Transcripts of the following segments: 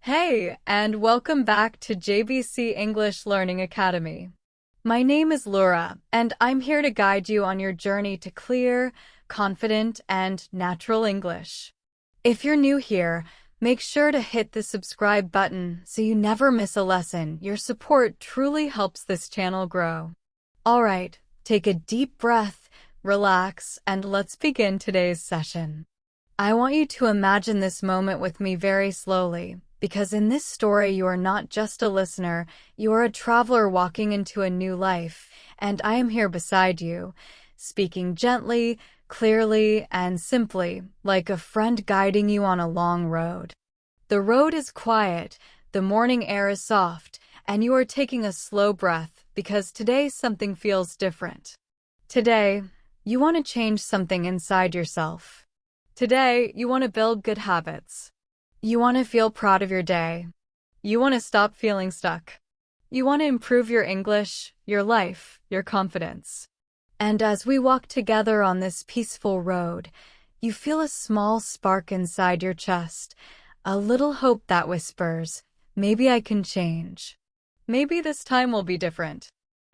Hey, and welcome back to JBC English Learning Academy. My name is Leura, and I'm here to guide you on your journey to clear, confident, and natural English. If you're new here, make sure to hit the subscribe button so you never miss a lesson. Your support truly helps this channel grow. All right, take a deep breath, relax, and let's begin today's session. I want you to imagine this moment with me very slowly, because in this story you are not just a listener, you are a traveler walking into a new life, and I am here beside you, speaking gently, clearly, and simply, like a friend guiding you on a long road. The road is quiet, the morning air is soft, and you are taking a slow breath because today something feels different. Today, you want to change something inside yourself. Today, you want to build good habits. You want to feel proud of your day. You want to stop feeling stuck. You want to improve your English, your life, your confidence. And as we walk together on this peaceful road, you feel a small spark inside your chest, a little hope that whispers, maybe I can change. Maybe this time will be different.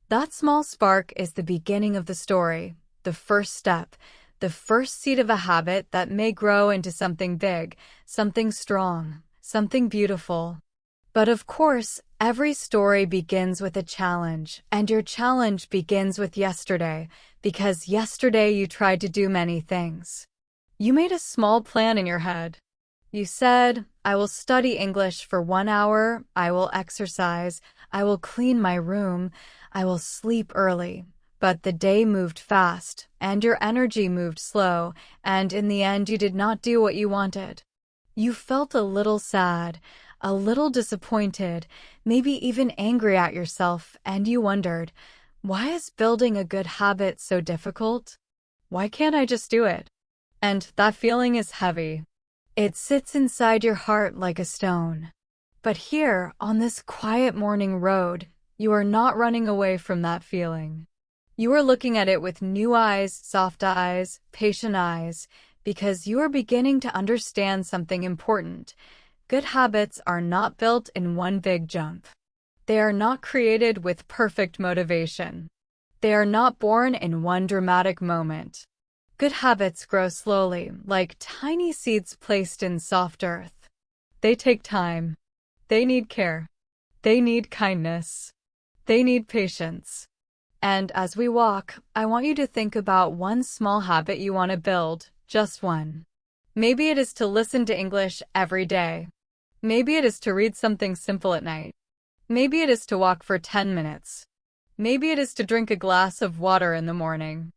That small spark is the beginning of the story, the first step, the first seed of a habit that may grow into something big, something strong, something beautiful. But of course, every story begins with a challenge, and your challenge begins with yesterday, because yesterday you tried to do many things. You made a small plan in your head. You said, I will study English for 1 hour, I will exercise, I will clean my room, I will sleep early. But the day moved fast, and your energy moved slow, and in the end you did not do what you wanted. You felt a little sad, a little disappointed, maybe even angry at yourself, and you wondered, why is building a good habit so difficult? Why can't I just do it? And that feeling is heavy. It sits inside your heart like a stone. But here, on this quiet morning road, you are not running away from that feeling. You are looking at it with new eyes, soft eyes, patient eyes, because you are beginning to understand something important. Good habits are not built in one big jump. They are not created with perfect motivation. They are not born in one dramatic moment. Good habits grow slowly, like tiny seeds placed in soft earth. They take time. They need care. They need kindness. They need patience. And as we walk, I want you to think about one small habit you want to build, just one. Maybe it is to listen to English every day. Maybe it is to read something simple at night. Maybe it is to walk for 10 minutes. Maybe it is to drink a glass of water in the morning.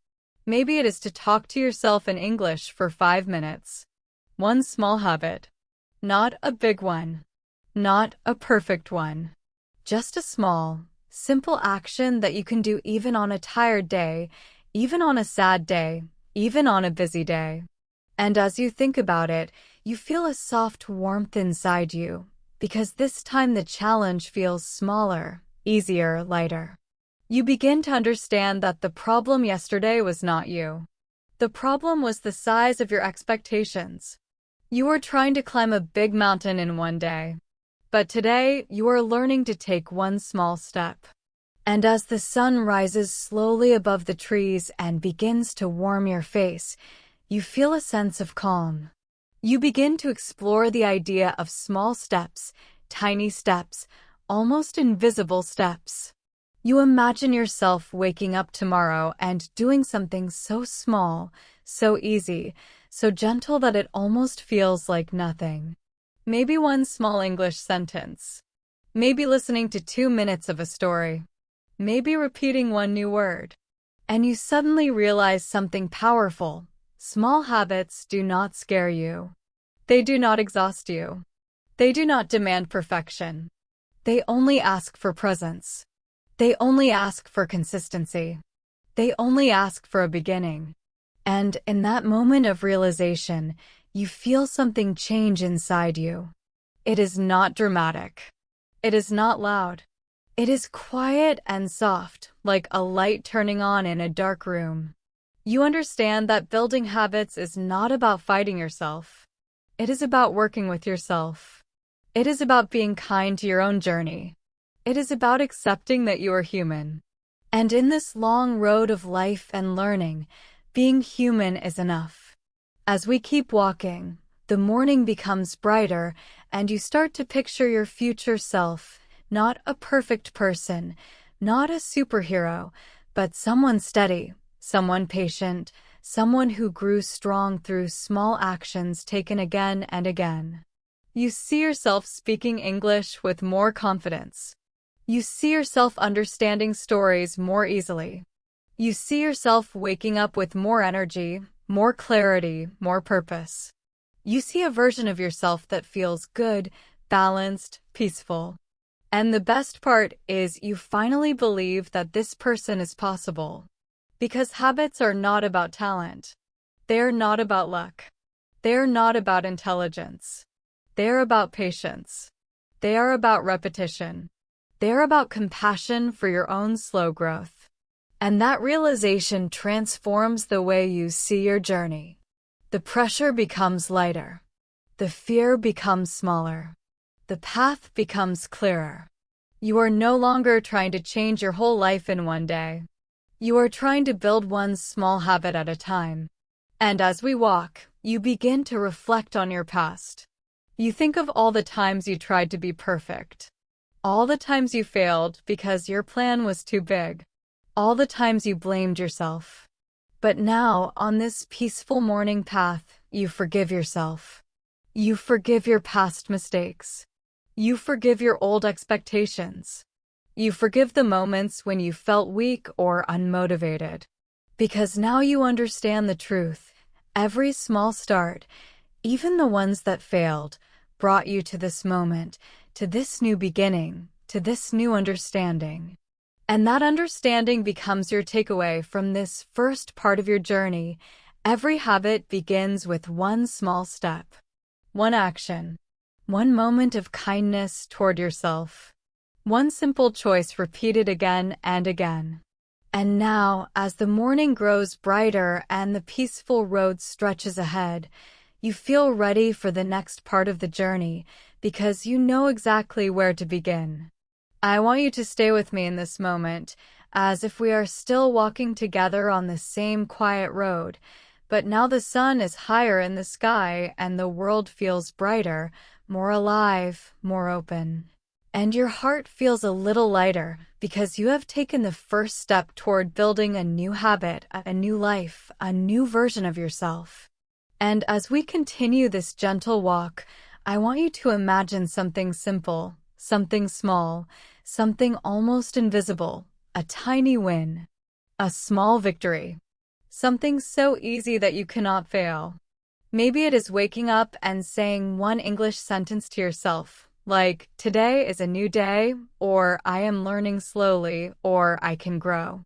Maybe it is to talk to yourself in English for 5 minutes. One small habit. Not a big one. Not a perfect one. Just a small, simple action that you can do even on a tired day, even on a sad day, even on a busy day. And as you think about it, you feel a soft warmth inside you, because this time the challenge feels smaller, easier, lighter. You begin to understand that the problem yesterday was not you. The problem was the size of your expectations. You were trying to climb a big mountain in one day. But today, you are learning to take one small step. And as the sun rises slowly above the trees and begins to warm your face, you feel a sense of calm. You begin to explore the idea of small steps, tiny steps, almost invisible steps. You imagine yourself waking up tomorrow and doing something so small, so easy, so gentle that it almost feels like nothing. Maybe one small English sentence. Maybe listening to 2 minutes of a story. Maybe repeating one new word. And you suddenly realize something powerful. Small habits do not scare you. They do not exhaust you. They do not demand perfection. They only ask for presence. They only ask for consistency. They only ask for a beginning. And in that moment of realization, you feel something change inside you. It is not dramatic. It is not loud. It is quiet and soft, like a light turning on in a dark room. You understand that building habits is not about fighting yourself. It is about working with yourself. It is about being kind to your own journey. It is about accepting that you are human. And in this long road of life and learning, being human is enough. As we keep walking, the morning becomes brighter and you start to picture your future self, not a perfect person, not a superhero, but someone steady, someone patient, someone who grew strong through small actions taken again and again. You see yourself speaking English with more confidence. You see yourself understanding stories more easily. You see yourself waking up with more energy, more clarity, more purpose. You see a version of yourself that feels good, balanced, peaceful. And the best part is you finally believe that this person is possible. Because habits are not about talent. They're not about luck. They're not about intelligence. They're about patience. They are about repetition. They're about compassion for your own slow growth. And that realization transforms the way you see your journey. The pressure becomes lighter. The fear becomes smaller. The path becomes clearer. You are no longer trying to change your whole life in one day. You are trying to build one small habit at a time. And as we walk, you begin to reflect on your past. You think of all the times you tried to be perfect. All the times you failed because your plan was too big. All the times you blamed yourself. But now, on this peaceful morning path, you forgive yourself. You forgive your past mistakes. You forgive your old expectations. You forgive the moments when you felt weak or unmotivated. Because now you understand the truth. Every small start, even the ones that failed, brought you to this moment, to this new beginning, to this new understanding. And that understanding becomes your takeaway from this first part of your journey. Every habit begins with one small step, one action, one moment of kindness toward yourself, one simple choice repeated again and again. And now, as the morning grows brighter and the peaceful road stretches ahead, you feel ready for the next part of the journey because you know exactly where to begin. I want you to stay with me in this moment, as if we are still walking together on the same quiet road, but now the sun is higher in the sky and the world feels brighter, more alive, more open. And your heart feels a little lighter because you have taken the first step toward building a new habit, a new life, a new version of yourself. And as we continue this gentle walk, I want you to imagine something simple, something small, something almost invisible, a tiny win, a small victory, something so easy that you cannot fail. Maybe it is waking up and saying one English sentence to yourself, like, "Today is a new day," or "I am learning slowly," or "I can grow."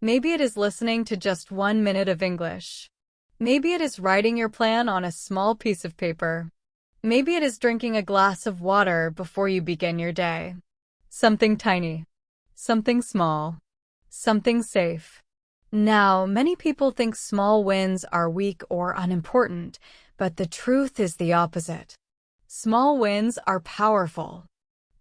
Maybe it is listening to just 1 minute of English. Maybe it is writing your plan on a small piece of paper. Maybe it is drinking a glass of water before you begin your day. Something tiny, something small, something safe. Now, many people think small wins are weak or unimportant, but the truth is the opposite. Small wins are powerful.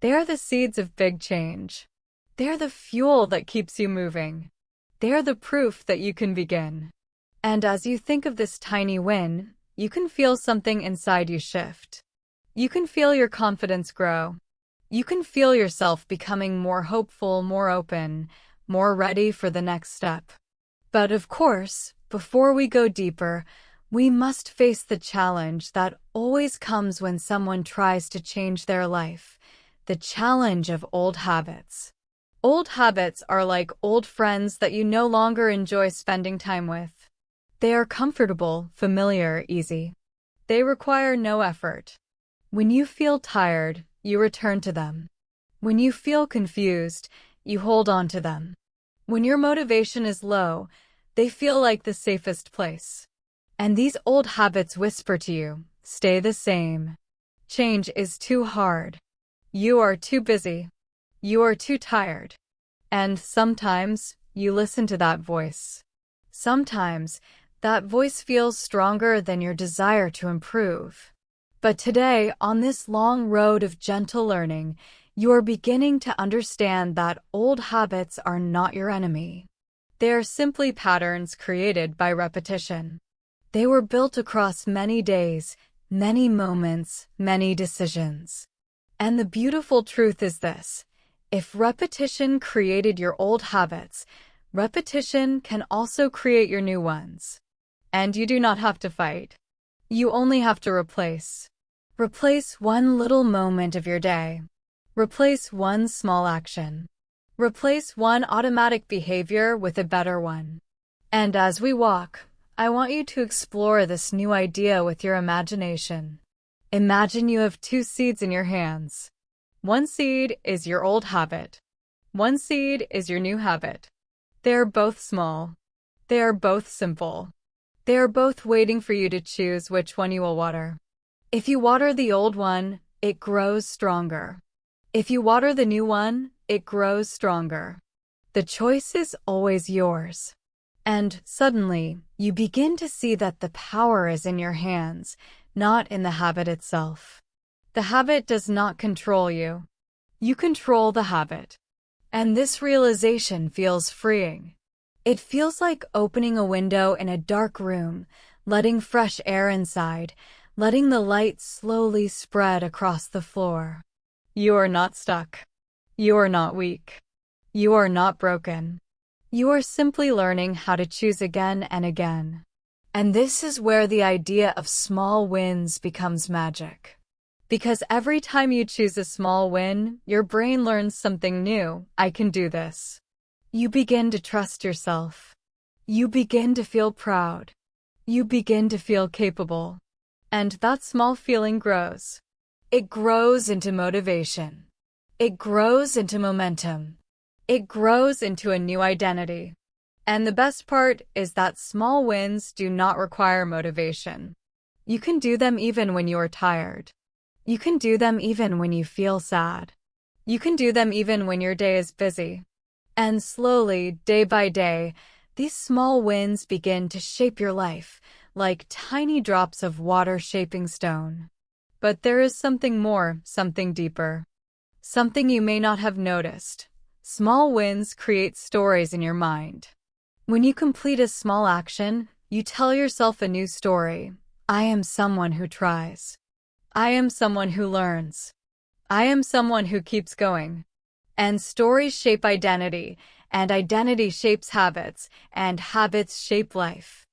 They are the seeds of big change. They're the fuel that keeps you moving. They're the proof that you can begin. And as you think of this tiny win, you can feel something inside you shift. You can feel your confidence grow. You can feel yourself becoming more hopeful, more open, more ready for the next step. But of course, before we go deeper, we must face the challenge that always comes when someone tries to change their life, the challenge of old habits. Old habits are like old friends that you no longer enjoy spending time with. They are comfortable, familiar, easy. They require no effort. When you feel tired, you return to them. When you feel confused, you hold on to them. When your motivation is low, they feel like the safest place. And these old habits whisper to you, stay the same. Change is too hard. You are too busy. You are too tired. And sometimes, you listen to that voice. Sometimes, that voice feels stronger than your desire to improve. But today, on this long road of gentle learning, you are beginning to understand that old habits are not your enemy. They are simply patterns created by repetition. They were built across many days, many moments, many decisions. And the beautiful truth is this: if repetition created your old habits, repetition can also create your new ones. And you do not have to fight. You only have to replace. Replace one little moment of your day. Replace one small action. Replace one automatic behavior with a better one. And as we walk, I want you to explore this new idea with your imagination. Imagine you have two seeds in your hands. One seed is your old habit. One seed is your new habit. They are both small. They are both simple. They are both waiting for you to choose which one you will water. If you water the old one, it grows stronger. If you water the new one, it grows stronger. The choice is always yours. And suddenly, you begin to see that the power is in your hands, not in the habit itself. The habit does not control you. You control the habit. And this realization feels freeing. It feels like opening a window in a dark room, letting fresh air inside, letting the light slowly spread across the floor. You are not stuck. You are not weak. You are not broken. You are simply learning how to choose again and again. And this is where the idea of small wins becomes magic. Because every time you choose a small win, your brain learns something new. I can do this. You begin to trust yourself. You begin to feel proud. You begin to feel capable. And that small feeling grows. It grows into motivation. It grows into momentum. It grows into a new identity. And the best part is that small wins do not require motivation. You can do them even when you are tired. You can do them even when you feel sad. You can do them even when your day is busy. And slowly, day by day, these small wins begin to shape your life, like tiny drops of water shaping stone. But there is something more, something deeper. Something you may not have noticed. Small wins create stories in your mind. When you complete a small action, you tell yourself a new story. I am someone who tries. I am someone who learns. I am someone who keeps going. And stories shape identity, and identity shapes habits, and habits shape life.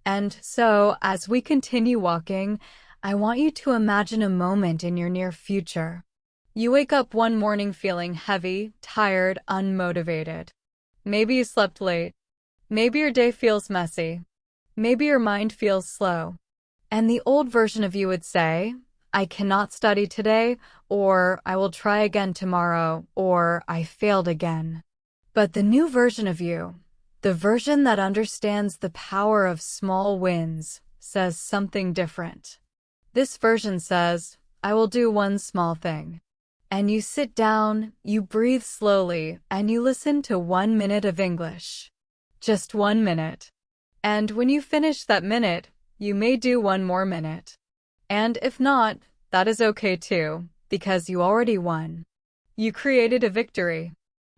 And so, as we continue walking, I want you to imagine a moment in your near future. You wake up one morning feeling heavy, tired, unmotivated. Maybe you slept late. Maybe your day feels messy. Maybe your mind feels slow. And the old version of you would say, I cannot study today, or I will try again tomorrow, or I failed again. But the new version of you, the version that understands the power of small wins, says something different. This version says, I will do one small thing. And you sit down, you breathe slowly, and you listen to 1 minute of English. Just 1 minute. And when you finish that minute, you may do one more minute. And if not, that is okay too, because you already won. You created a victory.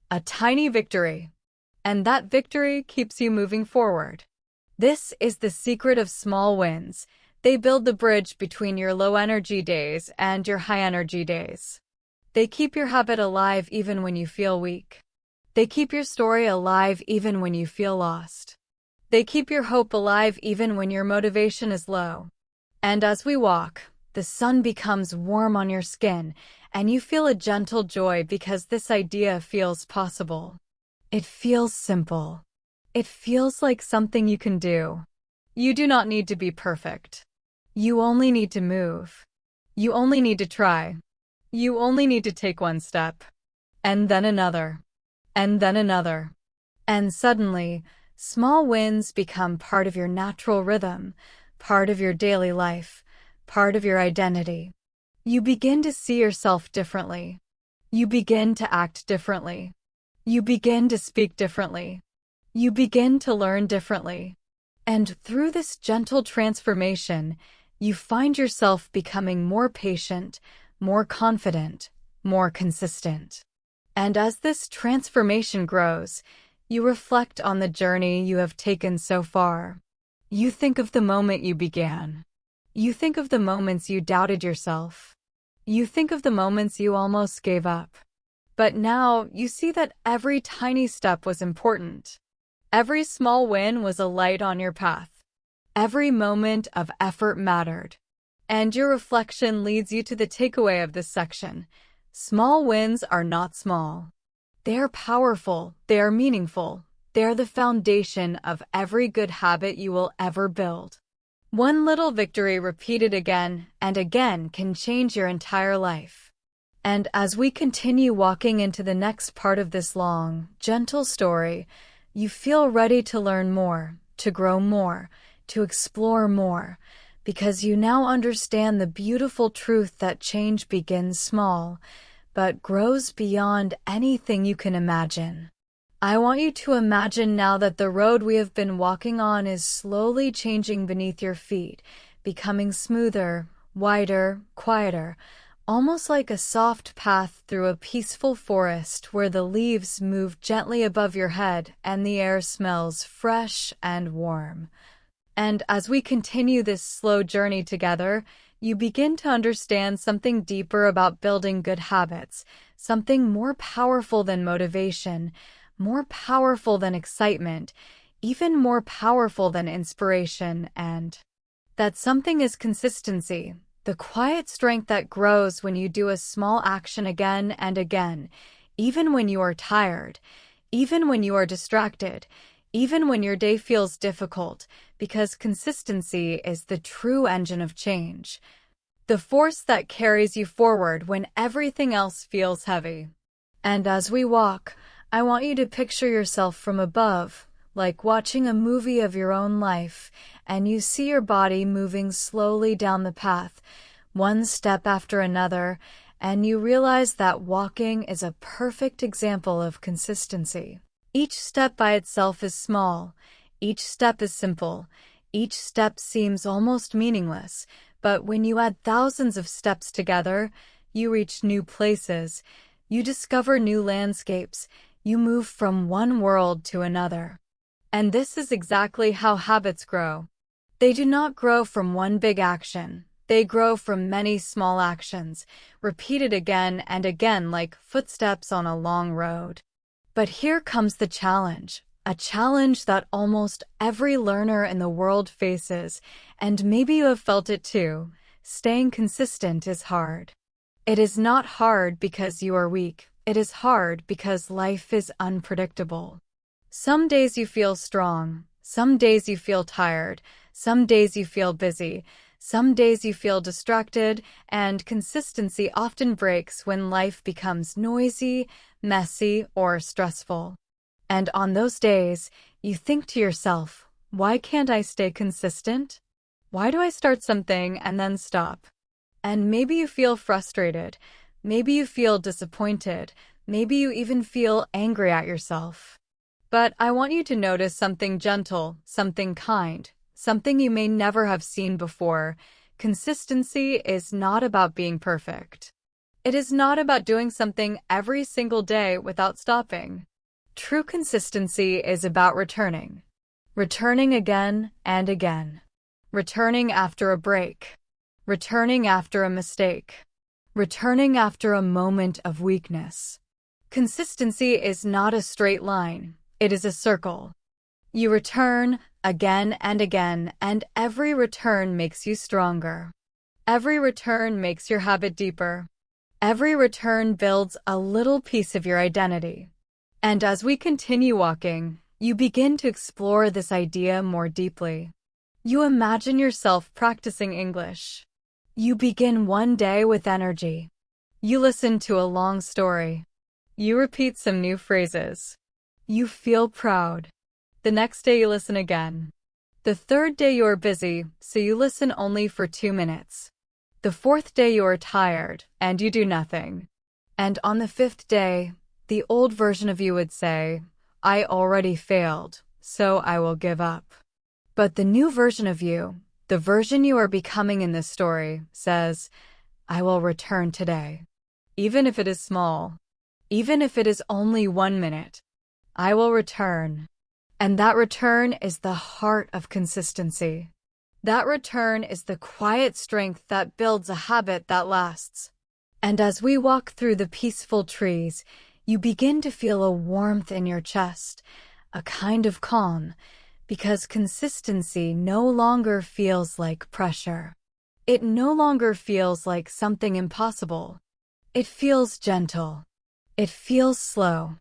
A tiny victory. And that victory keeps you moving forward. This is the secret of small wins. They build the bridge between your low-energy days and your high-energy days. They keep your habit alive even when you feel weak. They keep your story alive even when you feel lost. They keep your hope alive even when your motivation is low. And as we walk, the sun becomes warm on your skin, and you feel a gentle joy because this idea feels possible. It feels simple. It feels like something you can do. You do not need to be perfect. You only need to move. You only need to try. You only need to take one step. And then another. And then another. And suddenly, small wins become part of your natural rhythm, part of your daily life, part of your identity. You begin to see yourself differently. You begin to act differently. You begin to speak differently. You begin to learn differently. And through this gentle transformation, You find yourself becoming more patient, more confident, more consistent. And as this transformation grows, you reflect on the journey you have taken so far. You think of the moment you began. You think of the moments you doubted yourself. You think of the moments you almost gave up. But now you see that every tiny step was important. Every small win was a light on your path. Every moment of effort mattered. And your reflection leads you to the takeaway of this section. Small wins are not small. They are powerful. They are meaningful. They are the foundation of every good habit you will ever build. One little victory repeated again and again can change your entire life. And as we continue walking into the next part of this long, gentle story, you feel ready to learn more, to grow more, to explore more, because you now understand the beautiful truth that change begins small, but grows beyond anything you can imagine. I want you to imagine now that the road we have been walking on is slowly changing beneath your feet, becoming smoother, wider, quieter, almost like a soft path through a peaceful forest where the leaves move gently above your head and the air smells fresh and warm. And as we continue this slow journey together, you begin to understand something deeper about building good habits, something more powerful than motivation, more powerful than excitement, even more powerful than inspiration, and that something is consistency, the quiet strength that grows when you do a small action again and again, even when you are tired, even when you are distracted, even when your day feels difficult, because consistency is the true engine of change, the force that carries you forward when everything else feels heavy. And as we walk, I want you to picture yourself from above, like watching a movie of your own life, and you see your body moving slowly down the path, one step after another, and you realize that walking is a perfect example of consistency. Each step by itself is small, each step is simple, each step seems almost meaningless, but when you add thousands of steps together, you reach new places, you discover new landscapes, you move from one world to another. And this is exactly how habits grow. They do not grow from one big action. They grow from many small actions, repeated again and again like footsteps on a long road. But here comes the challenge, a challenge that almost every learner in the world faces, and maybe you have felt it too. Staying consistent is hard. It is not hard because you are weak. It is hard because life is unpredictable. Some days you feel strong, some days you feel tired, some days you feel busy, some days you feel distracted, and consistency often breaks when life becomes noisy, messy, or stressful. And on those days, you think to yourself, why can't I stay consistent? Why do I start something and then stop? And maybe you feel frustrated, maybe you feel disappointed, maybe you even feel angry at yourself. But I want you to notice something gentle, something kind, something you may never have seen before. Consistency is not about being perfect. It is not about doing something every single day without stopping. True consistency is about returning. Returning again and again. Returning after a break. Returning after a mistake. Returning after a moment of weakness. Consistency is not a straight line. It is a circle. You return again and again, and every return makes you stronger. Every return makes your habit deeper. Every return builds a little piece of your identity. And as we continue walking, you begin to explore this idea more deeply. You imagine yourself practicing English. You begin one day with energy. You listen to a long story. You repeat some new phrases. You feel proud. The next day you listen again. The third day you are busy, so you listen only for 2 minutes. The fourth day you are tired, and you do nothing. And on the fifth day, the old version of you would say, I already failed, so I will give up. But the new version of you, The version you are becoming in this story says, I will return today. Even if it is small, even if it is only 1 minute, I will return. And that return is the heart of consistency. That return is the quiet strength that builds a habit that lasts. And as we walk through the peaceful trees, you begin to feel a warmth in your chest, a kind of calm, because consistency no longer feels like pressure. It no longer feels like something impossible. It feels gentle. It feels slow.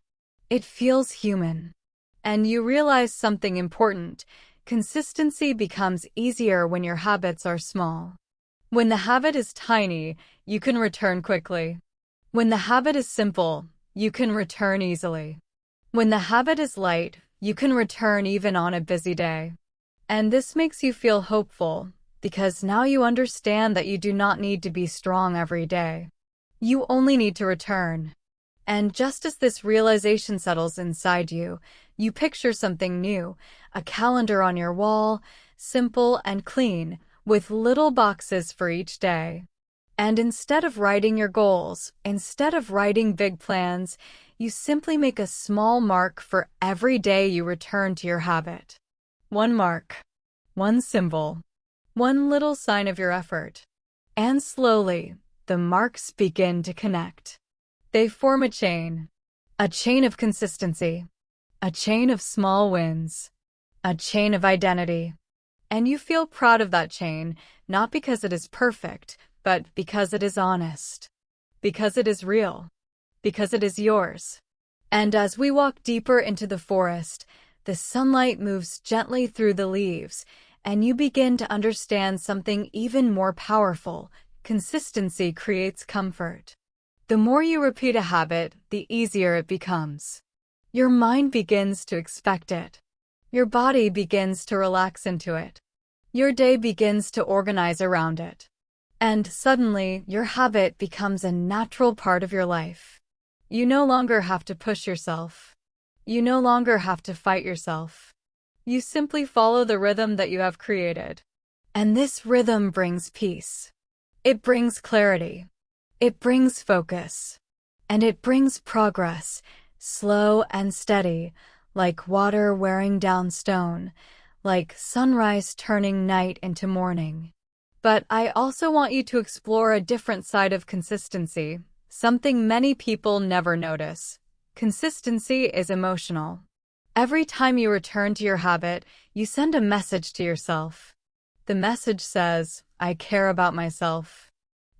It feels human. And you realize something important. Consistency becomes easier when your habits are small. When the habit is tiny, you can return quickly. When the habit is simple, you can return easily. When the habit is light, you can return even on a busy day. And this makes you feel hopeful, because now you understand that you do not need to be strong every day. You only need to return. And just as this realization settles inside you, you picture something new, a calendar on your wall, simple and clean, with little boxes for each day. And instead of writing your goals, instead of writing big plans, you simply make a small mark for every day you return to your habit. One mark, one symbol, one little sign of your effort. And slowly, the marks begin to connect. They form a chain of consistency, a chain of small wins, a chain of identity. And you feel proud of that chain, not because it is perfect, but because it is honest, because it is real, because it is yours. And as we walk deeper into the forest, the sunlight moves gently through the leaves, and you begin to understand something even more powerful. Consistency creates comfort. The more you repeat a habit, the easier it becomes. Your mind begins to expect it. Your body begins to relax into it. Your day begins to organize around it. And suddenly, your habit becomes a natural part of your life. You no longer have to push yourself. You no longer have to fight yourself. You simply follow the rhythm that you have created. And this rhythm brings peace. It brings clarity. It brings focus. And it brings progress, slow and steady, like water wearing down stone, like sunrise turning night into morning. But I also want you to explore a different side of consistency, something many people never notice. Consistency is emotional. Every time you return to your habit, you send a message to yourself. The message says, I care about myself.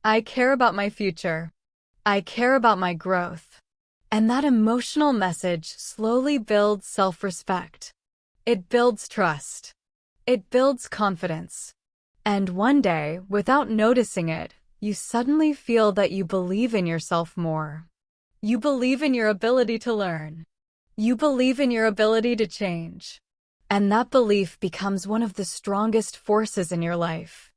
I care about my future. I care about my growth. And that emotional message slowly builds self-respect. It builds trust. It builds confidence. And one day, without noticing it, you suddenly feel that you believe in yourself more. You believe in your ability to learn. You believe in your ability to change. And that belief becomes one of the strongest forces in your life.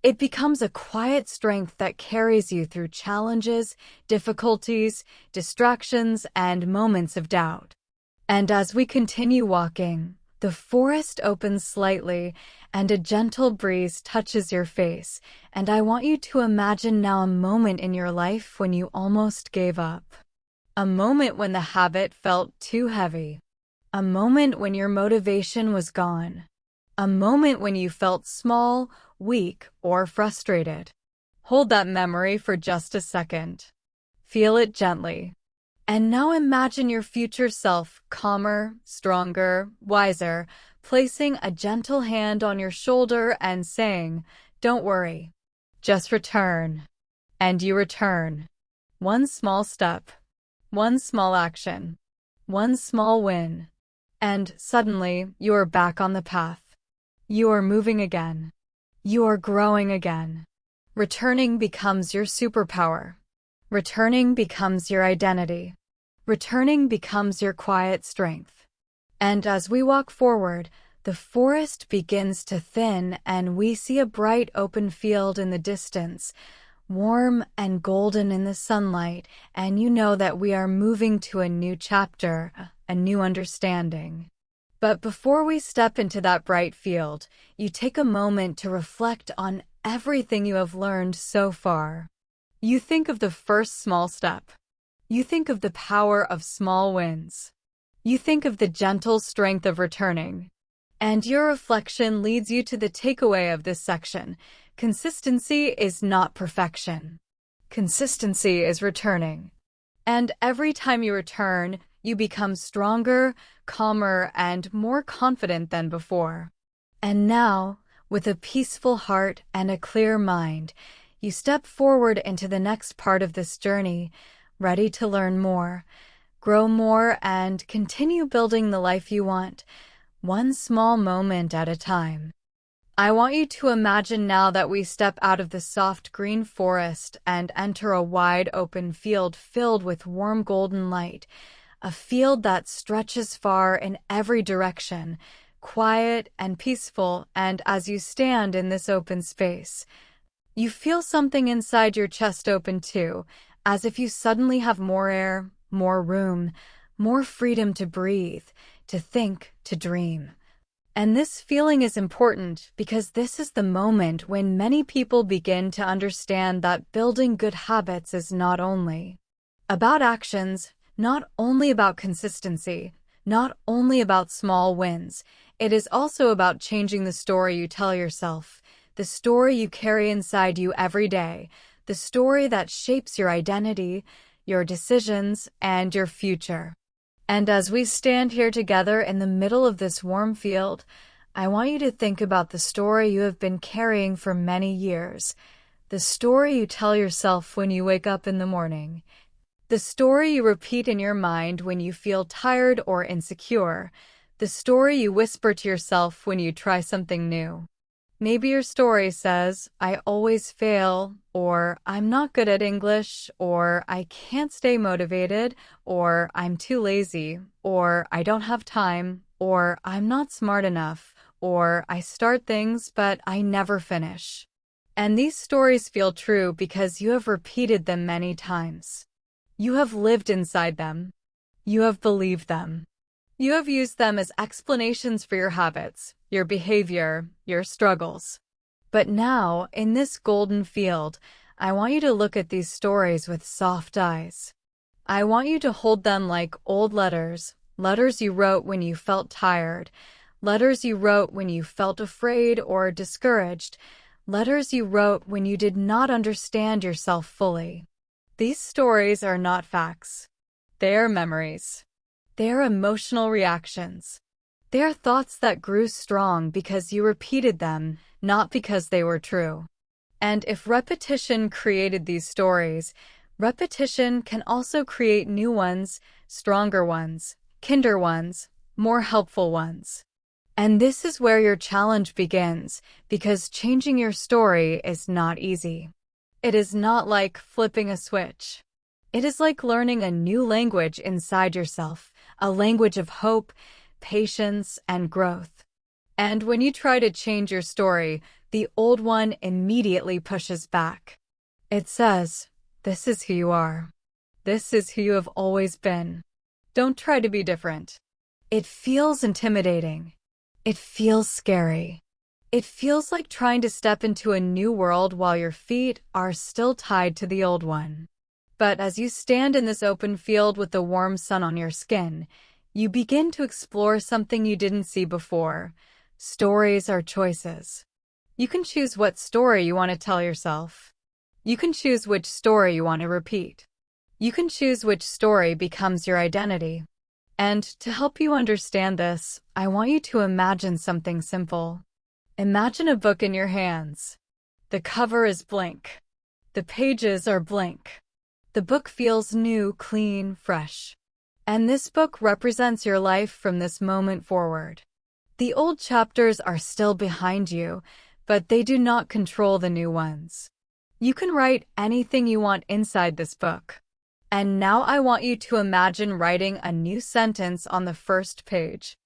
It becomes a quiet strength that carries you through challenges, difficulties, distractions, and moments of doubt. And as we continue walking, the forest opens slightly, and a gentle breeze touches your face, and I want you to imagine now a moment in your life when you almost gave up. A moment when the habit felt too heavy. A moment when your motivation was gone. A moment when you felt small, weak, or frustrated. Hold that memory for just a second. Feel it gently. And now imagine your future self, calmer, stronger, wiser, placing a gentle hand on your shoulder and saying, don't worry, just return. And you return. One small step, one small action, one small win. And suddenly, you are back on the path. You are moving again. You are growing again. Returning becomes your superpower. Returning becomes your identity. Returning becomes your quiet strength. And as we walk forward, the forest begins to thin and we see a bright open field in the distance, warm and golden in the sunlight, and you know that we are moving to a new chapter, a new understanding. But before we step into that bright field, you take a moment to reflect on everything you have learned so far. You think of the first small step. You think of the power of small wins. You think of the gentle strength of returning. And your reflection leads you to the takeaway of this section. Consistency is not perfection. Consistency is returning. And every time you return, you become stronger, calmer, and more confident than before. And now, with a peaceful heart and a clear mind, you step forward into the next part of this journey, ready to learn more, grow more, and continue building the life you want, one small moment at a time. I want you to imagine now that we step out of the soft green forest and enter a wide open field filled with warm golden light, a field that stretches far in every direction, quiet and peaceful. And as you stand in this open space, you feel something inside your chest open too, as if you suddenly have more air, more room, more freedom to breathe, to think, to dream. And this feeling is important because this is the moment when many people begin to understand that building good habits is not only about actions, not only about consistency, not only about small wins. It is also about changing the story you tell yourself, the story you carry inside you every day, the story that shapes your identity, your decisions, and your future. And as we stand here together in the middle of this warm field, I want you to think about the story you have been carrying for many years, the story you tell yourself when you wake up in the morning, the story you repeat in your mind when you feel tired or insecure, the story you whisper to yourself when you try something new. Maybe your story says, "I always fail," or "I'm not good at English," or "I can't stay motivated," or "I'm too lazy," or "I don't have time," or "I'm not smart enough," or "I start things but I never finish." And these stories feel true because you have repeated them many times. You have lived inside them. You have believed them. You have used them as explanations for your habits, your behavior, your struggles. But now, in this golden field, I want you to look at these stories with soft eyes. I want you to hold them like old letters, letters you wrote when you felt tired, letters you wrote when you felt afraid or discouraged, letters you wrote when you did not understand yourself fully. These stories are not facts. They are memories. They are emotional reactions. They are thoughts that grew strong because you repeated them, not because they were true. And if repetition created these stories, repetition can also create new ones, stronger ones, kinder ones, more helpful ones. And this is where your challenge begins, because changing your story is not easy. It is not like flipping a switch. It is like learning a new language inside yourself, a language of hope, patience, and growth. And when you try to change your story, the old one immediately pushes back. It says, "This is who you are. This is who you have always been. Don't try to be different." It feels intimidating. It feels scary. It feels like trying to step into a new world while your feet are still tied to the old one. But as you stand in this open field with the warm sun on your skin, you begin to explore something you didn't see before. Stories are choices. You can choose what story you want to tell yourself. You can choose which story you want to repeat. You can choose which story becomes your identity. And to help you understand this, I want you to imagine something simple. Imagine a book in your hands. The cover is blank. The pages are blank. The book feels new, clean, fresh. And this book represents your life from this moment forward. The old chapters are still behind you, but they do not control the new ones. You can write anything you want inside this book. And now I want you to imagine writing a new sentence on the first page.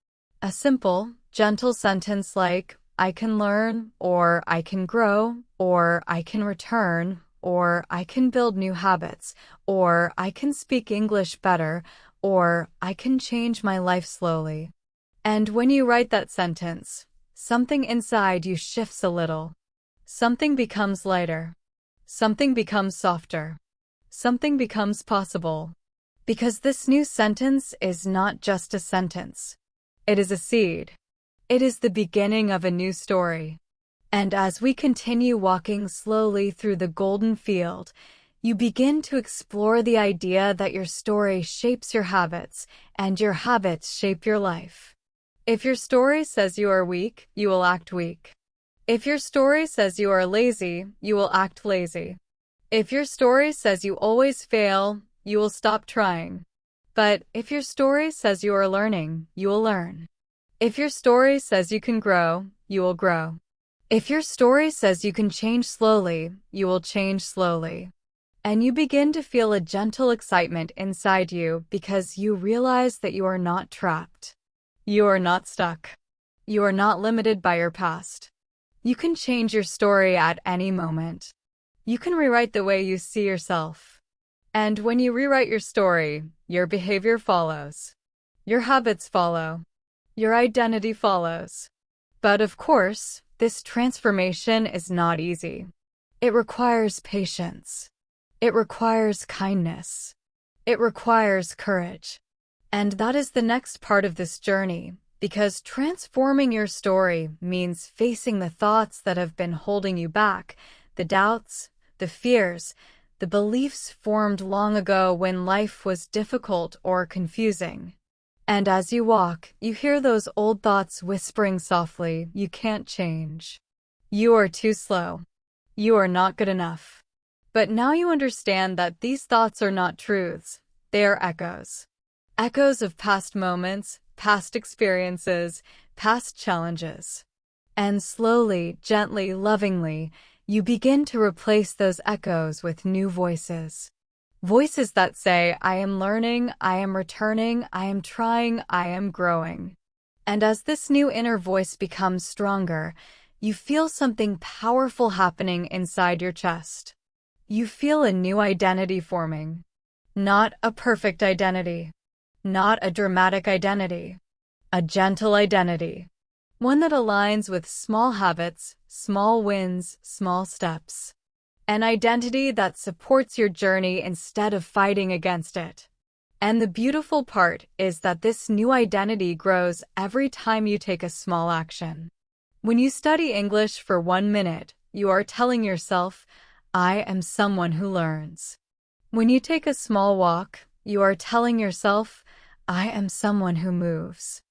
A simple, gentle sentence like, "I can learn," or "I can grow," or "I can return," or "I can build new habits," or "I can speak English better," or "I can change my life slowly." And when you write that sentence, something inside you shifts a little. Something becomes lighter. Something becomes softer. Something becomes possible. Because this new sentence is not just a sentence. It is a seed. It is the beginning of a new story. And as we continue walking slowly through the golden field, you begin to explore the idea that your story shapes your habits, and your habits shape your life. If your story says you are weak, you will act weak. If your story says you are lazy, you will act lazy. If your story says you always fail, you will stop trying. But if your story says you are learning, you will learn. If your story says you can grow, you will grow. If your story says you can change slowly, you will change slowly. And you begin to feel a gentle excitement inside you because you realize that you are not trapped. You are not stuck. You are not limited by your past. You can change your story at any moment. You can rewrite the way you see yourself. And when you rewrite your story, your behavior follows. Your habits follow. Your identity follows. But of course, this transformation is not easy. It requires patience. It requires kindness. It requires courage. And that is the next part of this journey, because transforming your story means facing the thoughts that have been holding you back, the doubts, the fears, the beliefs formed long ago when life was difficult or confusing. And as you walk, you hear those old thoughts whispering softly, "You can't change. You are too slow. You are not good enough." But now you understand that these thoughts are not truths. They are echoes. Echoes of past moments, past experiences, past challenges. And slowly, gently, lovingly, you begin to replace those echoes with new voices. Voices that say, "I am learning, I am returning, I am trying, I am growing." And as this new inner voice becomes stronger, you feel something powerful happening inside your chest. You feel a new identity forming. Not a perfect identity. Not a dramatic identity. A gentle identity. One that aligns with small habits, small wins, small steps. An identity that supports your journey instead of fighting against it. And the beautiful part is that this new identity grows every time you take a small action. When you study English for 1 minute, you are telling yourself, "I am someone who learns." When you take a small walk, you are telling yourself, "I am someone who moves."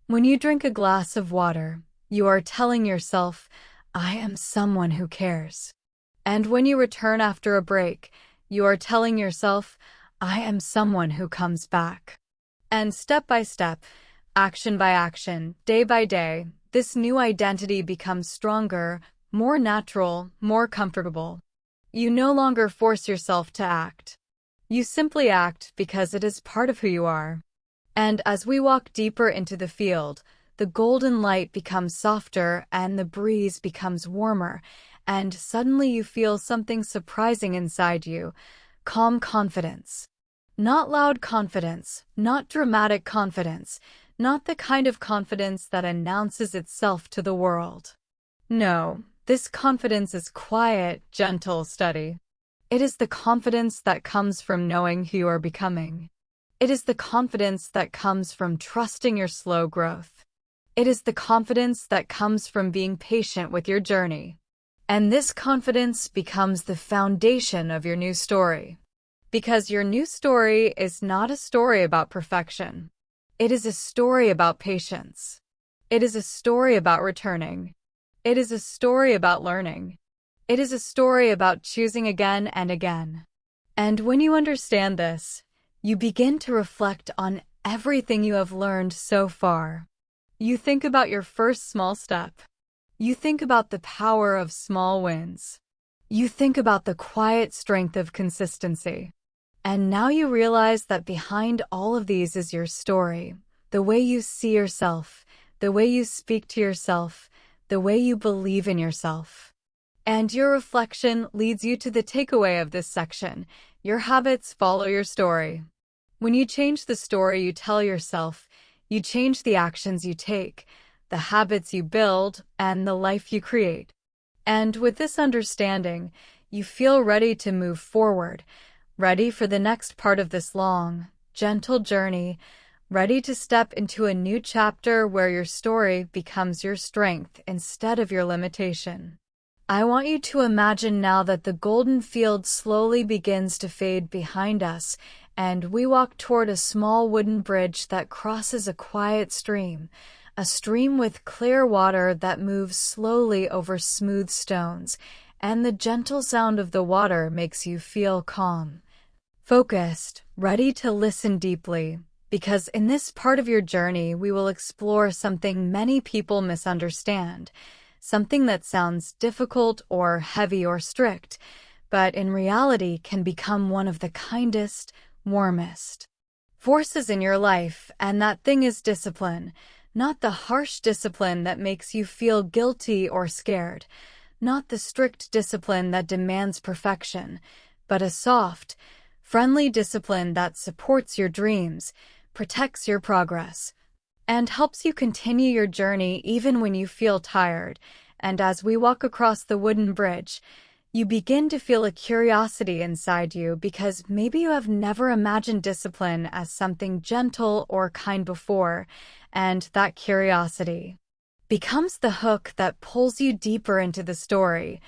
When you drink a glass of water, you are telling yourself, "I am someone who cares." And when you return after a break, you are telling yourself, "I am someone who comes back." And step by step, action by action, day by day, this new identity becomes stronger, more natural, more comfortable. You no longer force yourself to act. You simply act because it is part of who you are. And as we walk deeper into the field, the golden light becomes softer and the breeze becomes warmer, and suddenly you feel something surprising inside you, calm confidence. Not loud confidence, not dramatic confidence, not the kind of confidence that announces itself to the world. No, this confidence is quiet, gentle, steady. It is the confidence that comes from knowing who you are becoming. It is the confidence that comes from trusting your slow growth. It is the confidence that comes from being patient with your journey. And this confidence becomes the foundation of your new story. Because your new story is not a story about perfection. It is a story about patience. It is a story about returning. It is a story about learning. It is a story about choosing again and again. And when you understand this, you begin to reflect on everything you have learned so far. You think about your first small step. You think about the power of small wins. You think about the quiet strength of consistency. And now you realize that behind all of these is your story, the way you see yourself, the way you speak to yourself, the way you believe in yourself. And your reflection leads you to the takeaway of this section. Your habits follow your story. When you change the story you tell yourself, You change the actions you take, the habits you build, and the life you create. And with this understanding, you feel ready to move forward, ready for the next part of this long, gentle journey, ready to step into a new chapter where your story becomes your strength instead of your limitation. I want you to imagine now that the golden field slowly begins to fade behind us, and we walk toward a small wooden bridge that crosses a quiet stream, a stream with clear water that moves slowly over smooth stones, and the gentle sound of the water makes you feel calm, focused, ready to listen deeply. Because in this part of your journey, we will explore something many people misunderstand, something that sounds difficult or heavy or strict, but in reality can become one of the kindest, warmest forces in your life, and that thing is discipline, not the harsh discipline that makes you feel guilty or scared, not the strict discipline that demands perfection, but a soft, friendly discipline that supports your dreams, protects your progress, and helps you continue your journey even when you feel tired. And as we walk across the wooden bridge, you begin to feel a curiosity inside you because maybe you have never imagined discipline as something gentle or kind before, and that curiosity becomes the hook that pulls you deeper into the story,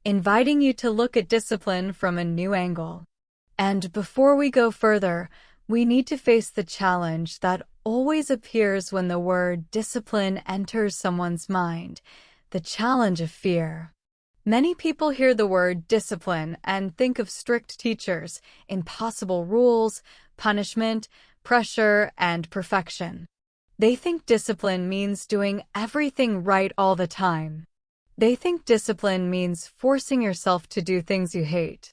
inviting you to look at discipline from a new angle. And before we go further, we need to face the challenge that always appears when the word discipline enters someone's mind, the challenge of fear. Many people hear the word discipline and think of strict teachers, impossible rules, punishment, pressure, and perfection. They think discipline means doing everything right all the time. They think discipline means forcing yourself to do things you hate.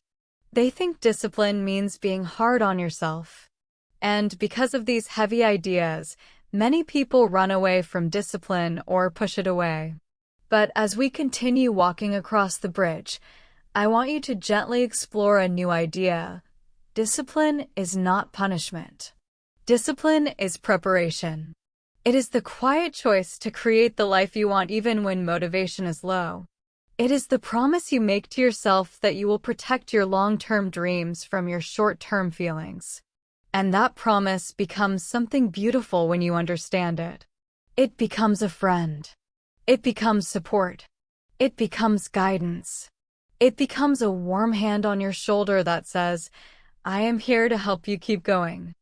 They think discipline means being hard on yourself. And because of these heavy ideas, many people run away from discipline or push it away. But as we continue walking across the bridge, I want you to gently explore a new idea. Discipline is not punishment. Discipline is preparation. It is the quiet choice to create the life you want even when motivation is low. It is the promise you make to yourself that you will protect your long-term dreams from your short-term feelings. And that promise becomes something beautiful when you understand it. It becomes a friend. It becomes support. It becomes guidance. It becomes a warm hand on your shoulder that says, I am here to help you keep going.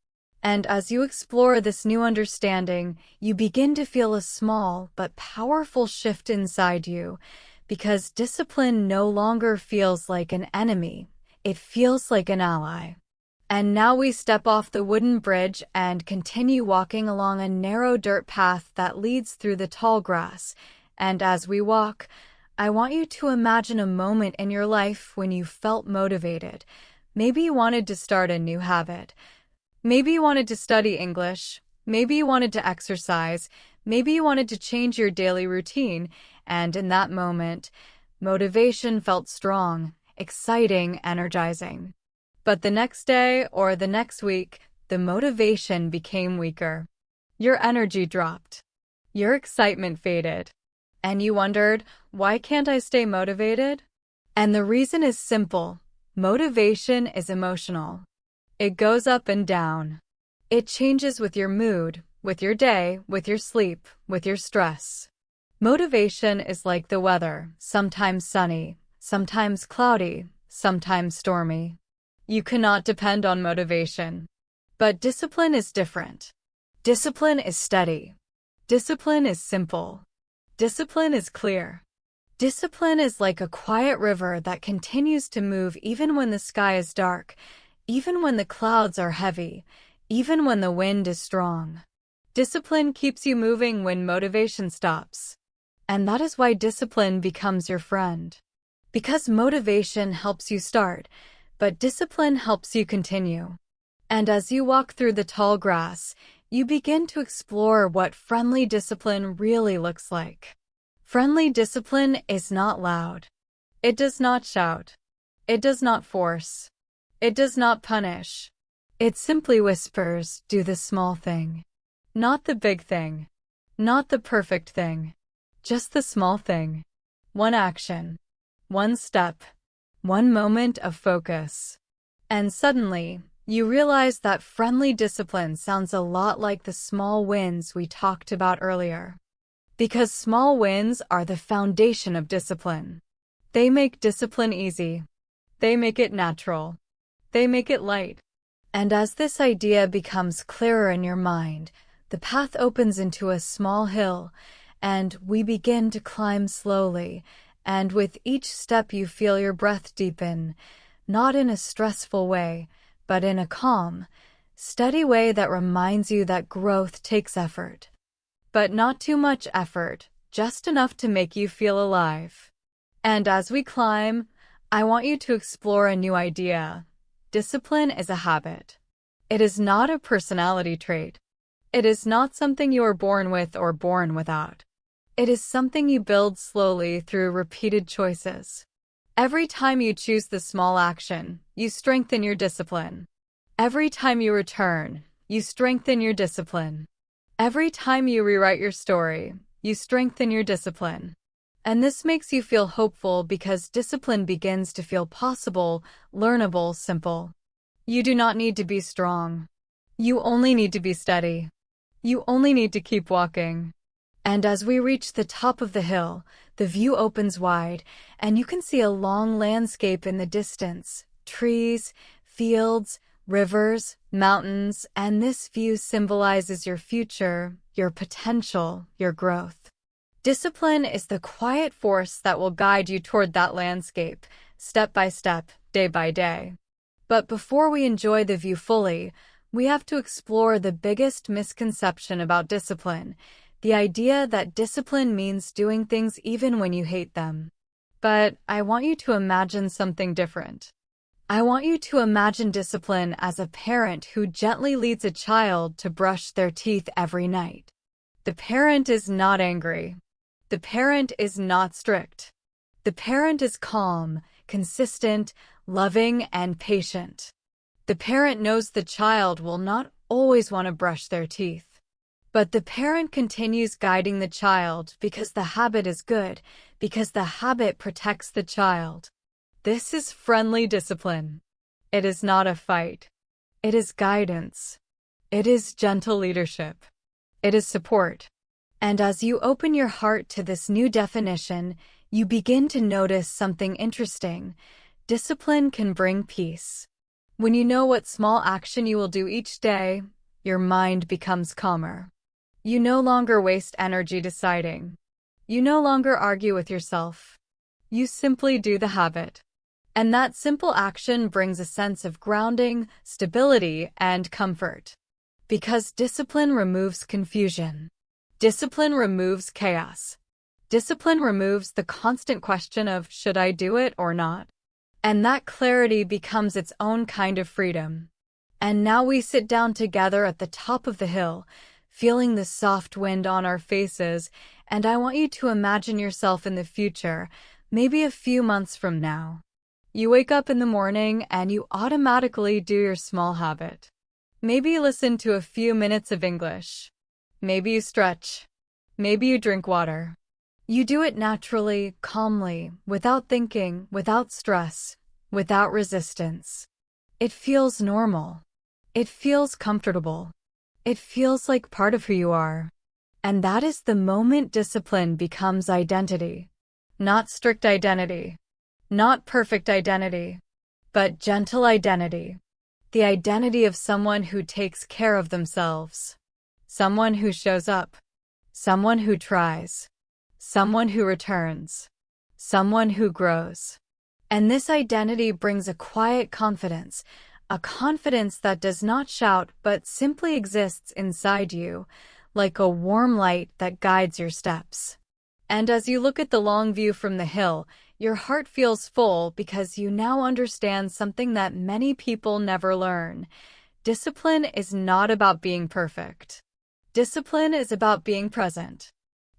And as you explore this new understanding, you begin to feel a small but powerful shift inside you, because discipline no longer feels like an enemy, it feels like an ally. And now we step off the wooden bridge and continue walking along a narrow dirt path that leads through the tall grass. And as we walk, I want you to imagine a moment in your life when you felt motivated. Maybe you wanted to start a new habit. Maybe you wanted to study English. Maybe you wanted to exercise. Maybe you wanted to change your daily routine. And in that moment, motivation felt strong, exciting, energizing. But the next day or the next week, the motivation became weaker. Your energy dropped. Your excitement faded. And you wondered, why can't I stay motivated? And the reason is simple. Motivation is emotional. It goes up and down. It changes with your mood, with your day, with your sleep, with your stress. Motivation is like the weather, sometimes sunny, sometimes cloudy, sometimes stormy. You cannot depend on motivation. But discipline is different. Discipline is steady. Discipline is simple. Discipline is clear. Discipline is like a quiet river that continues to move even when the sky is dark, even when the clouds are heavy, even when the wind is strong. Discipline keeps you moving when motivation stops. And that is why discipline becomes your friend. Because motivation helps you start, but discipline helps you continue. And as you walk through the tall grass, you begin to explore what friendly discipline really looks like. Friendly discipline is not loud. It does not shout. It does not force. It does not punish. It simply whispers, do the small thing. Not the big thing. Not the perfect thing. Just the small thing. One action. One step. One moment of focus. And suddenly, you realize that friendly discipline sounds a lot like the small wins we talked about earlier. Because small wins are the foundation of discipline. They make discipline easy. They make it natural. They make it light. And as this idea becomes clearer in your mind, the path opens into a small hill, and we begin to climb slowly, and with each step you feel your breath deepen, not in a stressful way, but in a calm, steady way that reminds you that growth takes effort. But not too much effort, just enough to make you feel alive. And as we climb, I want you to explore a new idea. Discipline is a habit. It is not a personality trait. It is not something you are born with or born without. It is something you build slowly through repeated choices. Every time you choose the small action, you strengthen your discipline. Every time you return, you strengthen your discipline. Every time you rewrite your story, you strengthen your discipline. And this makes you feel hopeful because discipline begins to feel possible, learnable, simple. You do not need to be strong. You only need to be steady. You only need to keep walking. And as we reach the top of the hill, the view opens wide, and you can see a long landscape in the distance. Trees, fields, rivers, mountains, and this view symbolizes your future, your potential, your growth. Discipline is the quiet force that will guide you toward that landscape, step by step, day by day. But before we enjoy the view fully, we have to explore the biggest misconception about discipline, the idea that discipline means doing things even when you hate them. But I want you to imagine something different. I want you to imagine discipline as a parent who gently leads a child to brush their teeth every night. The parent is not angry. The parent is not strict. The parent is calm, consistent, loving, and patient. The parent knows the child will not always want to brush their teeth. But the parent continues guiding the child because the habit is good, because the habit protects the child. This is friendly discipline. It is not a fight. It is guidance. It is gentle leadership. It is support. And as you open your heart to this new definition, you begin to notice something interesting. Discipline can bring peace. When you know what small action you will do each day, your mind becomes calmer. You no longer waste energy deciding. You no longer argue with yourself. You simply do the habit. And that simple action brings a sense of grounding, stability, and comfort. Because discipline removes confusion. Discipline removes chaos. Discipline removes the constant question of, should I do it or not? And that clarity becomes its own kind of freedom. And now we sit down together at the top of the hill, feeling the soft wind on our faces, and I want you to imagine yourself in the future, maybe a few months from now. You wake up in the morning and you automatically do your small habit. Maybe you listen to a few minutes of English. Maybe you stretch. Maybe you drink water. You do it naturally, calmly, without thinking, without stress, without resistance. It feels normal. It feels comfortable. It feels like part of who you are. And that is the moment discipline becomes identity. Not strict identity. Not perfect identity. But gentle identity. The identity of someone who takes care of themselves. Someone who shows up. Someone who tries. Someone who returns. Someone who grows. And this identity brings a quiet confidence, a confidence that does not shout but simply exists inside you, like a warm light that guides your steps. And as you look at the long view from the hill, your heart feels full because you now understand something that many people never learn. Discipline is not about being perfect. Discipline is about being present.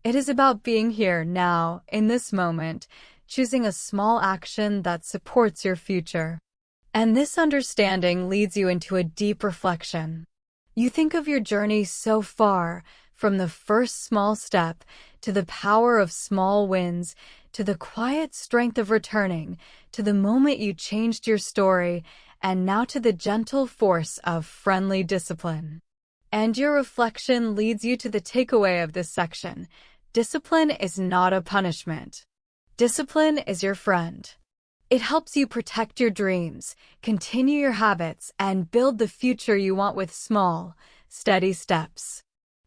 It is about being here now, in this moment, choosing a small action that supports your future. And this understanding leads you into a deep reflection. You think of your journey so far, from the first small step, to the power of small wins, to the quiet strength of returning, to the moment you changed your story, and now to the gentle force of friendly discipline. And your reflection leads you to the takeaway of this section. Discipline is not a punishment. Discipline is your friend. It helps you protect your dreams, continue your habits, and build the future you want with small, steady steps.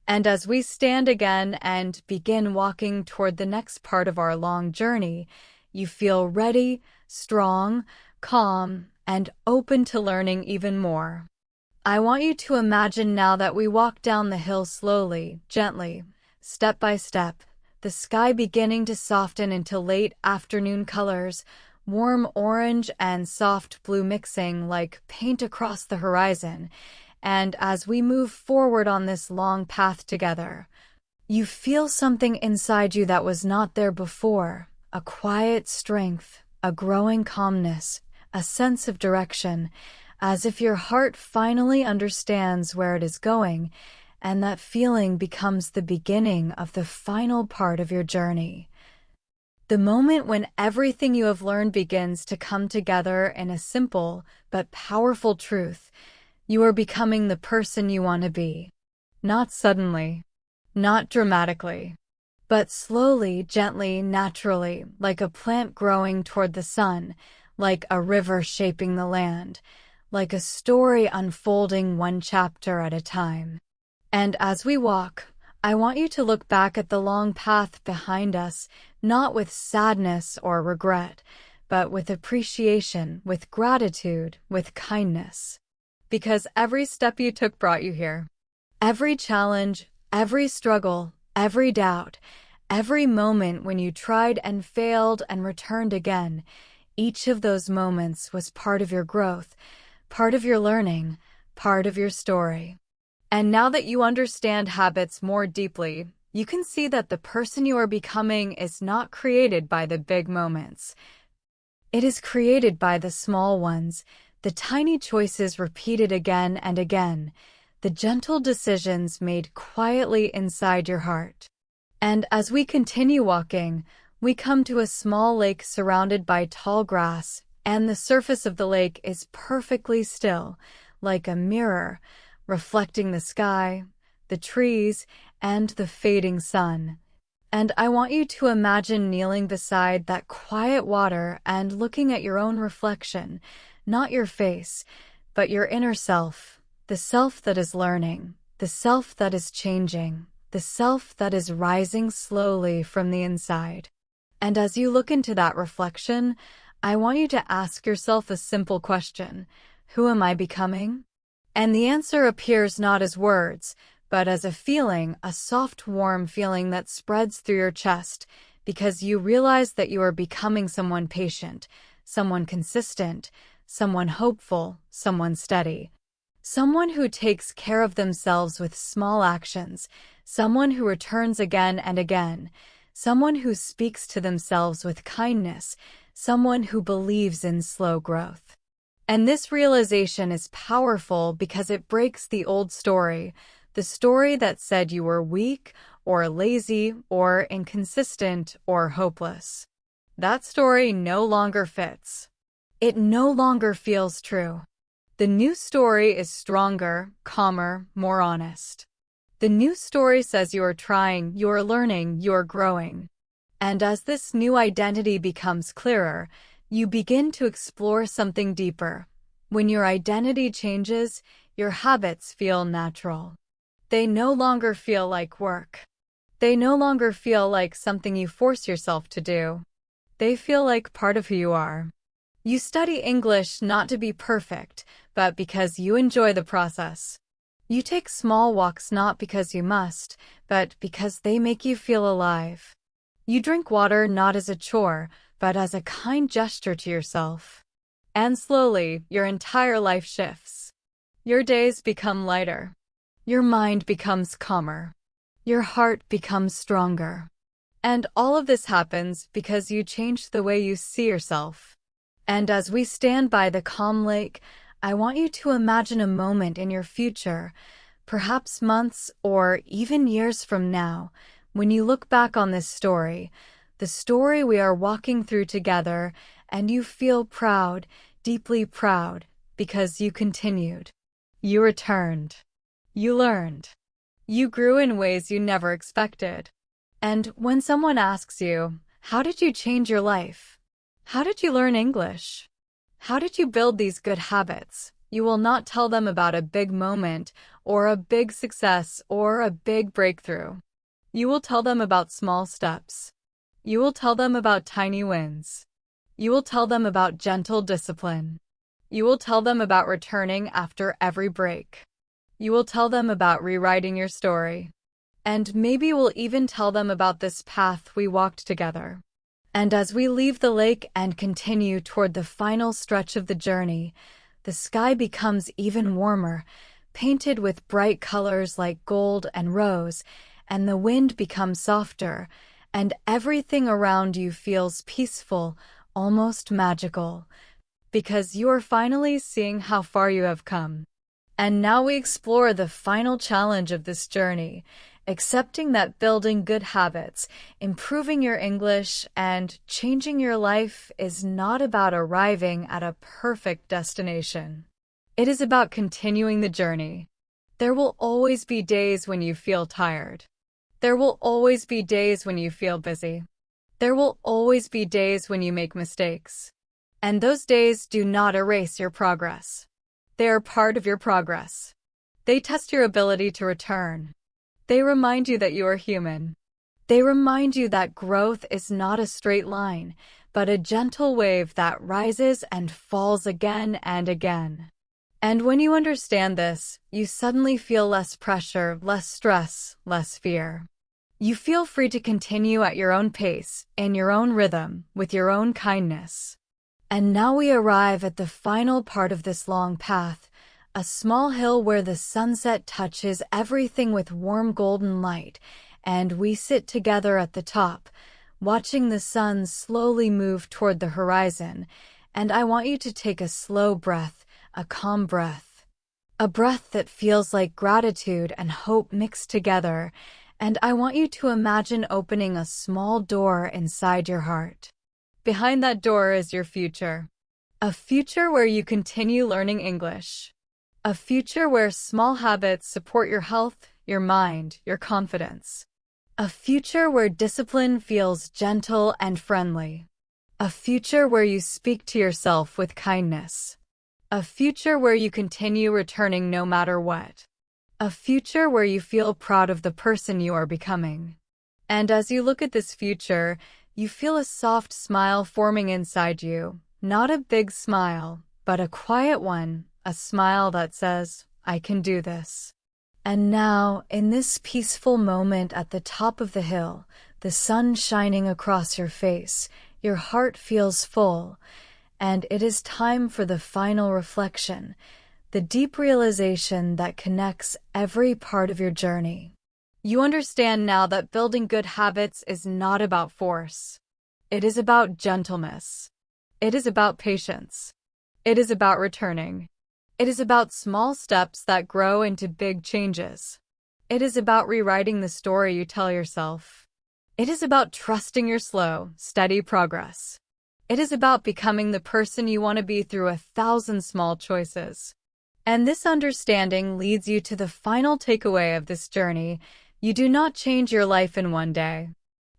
And as we stand again and begin walking toward the next part of our long journey, you feel ready, strong, calm, and open to learning even more. I want you to imagine now that we walk down the hill slowly, gently, step by step, the sky beginning to soften into late afternoon colors, warm orange and soft blue mixing like paint across the horizon. And as we move forward on this long path together, you feel something inside you that was not there before, a quiet strength, a growing calmness, a sense of direction, as if your heart finally understands where it is going, and that feeling becomes the beginning of the final part of your journey. The moment when everything you have learned begins to come together in a simple but powerful truth. You are becoming the person you want to be. Not suddenly, not dramatically, but slowly, gently, naturally, like a plant growing toward the sun, like a river shaping the land, like a story unfolding one chapter at a time. And as we walk, I want you to look back at the long path behind us, not with sadness or regret, but with appreciation, with gratitude, with kindness. Because every step you took brought you here. Every challenge, every struggle, every doubt, every moment when you tried and failed and returned again, each of those moments was part of your growth, part of your learning, part of your story. And now that you understand habits more deeply, you can see that the person you are becoming is not created by the big moments. It is created by the small ones, the tiny choices repeated again and again, the gentle decisions made quietly inside your heart. And as we continue walking, we come to a small lake surrounded by tall grass, and the surface of the lake is perfectly still, like a mirror, reflecting the sky, the trees, and the fading sun. And I want you to imagine kneeling beside that quiet water and looking at your own reflection, not your face, but your inner self, the self that is learning, the self that is changing, the self that is rising slowly from the inside. And as you look into that reflection, I want you to ask yourself a simple question: who am I becoming? And the answer appears not as words, but as a feeling, a soft, warm feeling that spreads through your chest, because you realize that you are becoming someone patient, someone consistent, someone hopeful, someone steady. Someone who takes care of themselves with small actions, someone who returns again and again, someone who speaks to themselves with kindness, someone who believes in slow growth. And this realization is powerful because it breaks the old story, the story that said you were weak or lazy or inconsistent or hopeless. That story no longer fits. It no longer feels true. The new story is stronger, calmer, more honest. The new story says you are trying, you are learning, you are growing. And as this new identity becomes clearer, you begin to explore something deeper. When your identity changes, your habits feel natural. They no longer feel like work. They no longer feel like something you force yourself to do. They feel like part of who you are. You study English not to be perfect, but because you enjoy the process. You take small walks not because you must, but because they make you feel alive. You drink water not as a chore, but as a kind gesture to yourself. And slowly, your entire life shifts. Your days become lighter. Your mind becomes calmer. Your heart becomes stronger. And all of this happens because you changed the way you see yourself. And as we stand by the calm lake, I want you to imagine a moment in your future, Perhaps months or even years from now, when you look back on this story, the story we are walking through together, and you feel proud, deeply proud, because you continued. You returned. You learned. You grew in ways you never expected. And when someone asks you, how did you change your life? How did you learn English? How did you build these good habits? You will not tell them about a big moment or a big success or a big breakthrough. You will tell them about small steps. You will tell them about tiny wins. You will tell them about gentle discipline. You will tell them about returning after every break. You will tell them about rewriting your story. And maybe we'll even tell them about this path we walked together. And as we leave the lake and continue toward the final stretch of the journey, the sky becomes even warmer, painted with bright colors like gold and rose, and the wind becomes softer, and everything around you feels peaceful, almost magical, because you are finally seeing how far you have come. And now we explore the final challenge of this journey, accepting that building good habits, improving your English, and changing your life is not about arriving at a perfect destination. It is about continuing the journey. There will always be days when you feel tired. There will always be days when you feel busy. There will always be days when you make mistakes. And those days do not erase your progress. They are part of your progress. They test your ability to return. They remind you that you are human. They remind you that growth is not a straight line, but a gentle wave that rises and falls again and again. And when you understand this, you suddenly feel less pressure, less stress, less fear. You feel free to continue at your own pace, in your own rhythm, with your own kindness. And now we arrive at the final part of this long path, a small hill where the sunset touches everything with warm golden light, and we sit together at the top, watching the sun slowly move toward the horizon, and I want you to take a slow breath, a calm breath. A breath that feels like gratitude and hope mixed together, and I want you to imagine opening a small door inside your heart. Behind that door is your future. A future where you continue learning English. A future where small habits support your health, your mind, your confidence. A future where discipline feels gentle and friendly. A future where you speak to yourself with kindness. A future where you continue returning no matter what. A future where you feel proud of the person you are becoming. And as you look at this future, you feel a soft smile forming inside you. Not a big smile, but a quiet one. A smile that says, I can do this. And now, in this peaceful moment at the top of the hill, the sun shining across your face, your heart feels full, and it is time for the final reflection, the deep realization that connects every part of your journey. You understand now that building good habits is not about force. It is about gentleness. It is about patience. It is about returning. It is about small steps that grow into big changes. It is about rewriting the story you tell yourself. It is about trusting your slow, steady progress. It is about becoming the person you want to be through 1,000 small choices. And this understanding leads you to the final takeaway of this journey. You do not change your life in one day.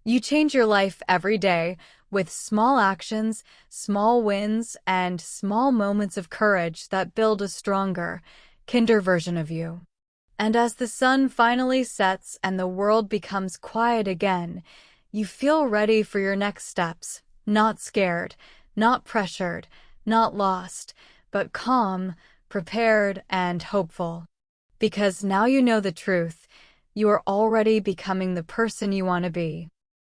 You change your life every day, with small actions, small wins, and small moments of courage that build a stronger, kinder version of you. And as the sun finally sets and the world becomes quiet again, you feel ready for your next steps, not scared, not pressured, not lost, but calm, prepared, and hopeful. Because now you know the truth, you are already becoming the person you want to be.